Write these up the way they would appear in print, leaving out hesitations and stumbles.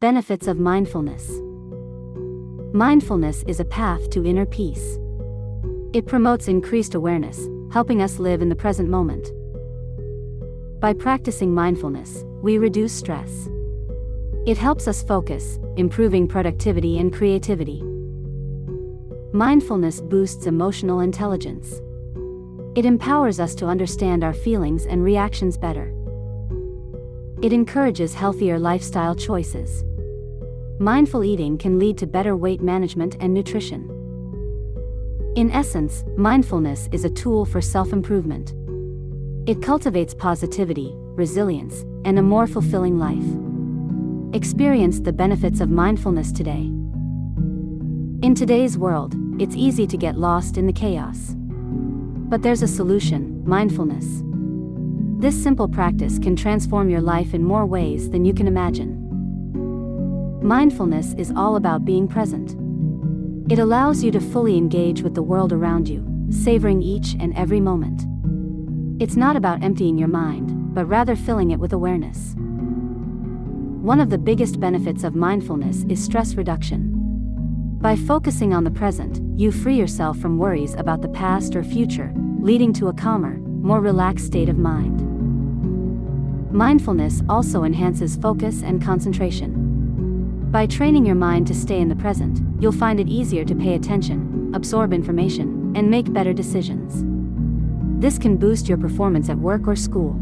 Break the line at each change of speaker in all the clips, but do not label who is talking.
Benefits of mindfulness. Mindfulness is a path to inner peace. It promotes increased awareness, helping us live in the present moment. By practicing mindfulness, we reduce stress. It helps us focus, improving productivity and creativity. Mindfulness boosts emotional intelligence. It empowers us to understand our feelings and reactions better. It encourages healthier lifestyle choices. Mindful eating can lead to better weight management and nutrition. In essence, mindfulness is a tool for self-improvement. It cultivates positivity, resilience, and a more fulfilling life. Experience the benefits of mindfulness today. In today's world, it's easy to get lost in the chaos. But there's a solution: mindfulness. This simple practice can transform your life in more ways than you can imagine. Mindfulness is all about being present. It allows you to fully engage with the world around you, savoring each and every moment. It's not about emptying your mind, but rather filling it with awareness. One of the biggest benefits of mindfulness is stress reduction. By focusing on the present, you free yourself from worries about the past or future, leading to a calmer, more relaxed state of mind. Mindfulness also enhances focus and concentration. By training your mind to stay in the present, you'll find it easier to pay attention, absorb information, and make better decisions. This can boost your performance at work or school.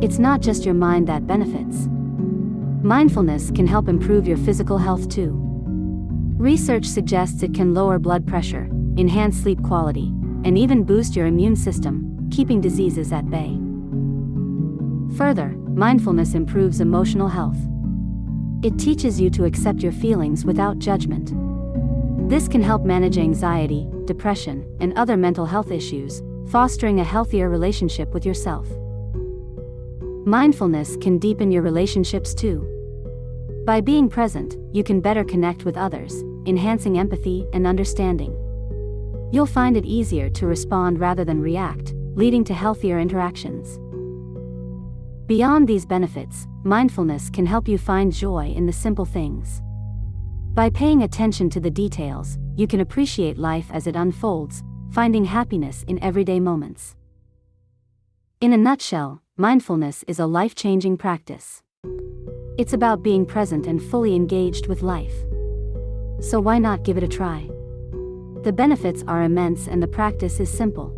It's not just your mind that benefits. Mindfulness can help improve your physical health too. Research suggests it can lower blood pressure, enhance sleep quality, and even boost your immune system, keeping diseases at bay. Further, mindfulness improves emotional health. It teaches you to accept your feelings without judgment. This can help manage anxiety, depression, and other mental health issues, fostering a healthier relationship with yourself. Mindfulness can deepen your relationships too. By being present, you can better connect with others, enhancing empathy and understanding. You'll find it easier to respond rather than react, leading to healthier interactions. Beyond these benefits, mindfulness can help you find joy in the simple things. By paying attention to the details, you can appreciate life as it unfolds, finding happiness in everyday moments. In a nutshell, mindfulness is a life-changing practice. It's about being present and fully engaged with life. So why not give it a try? The benefits are immense and the practice is simple.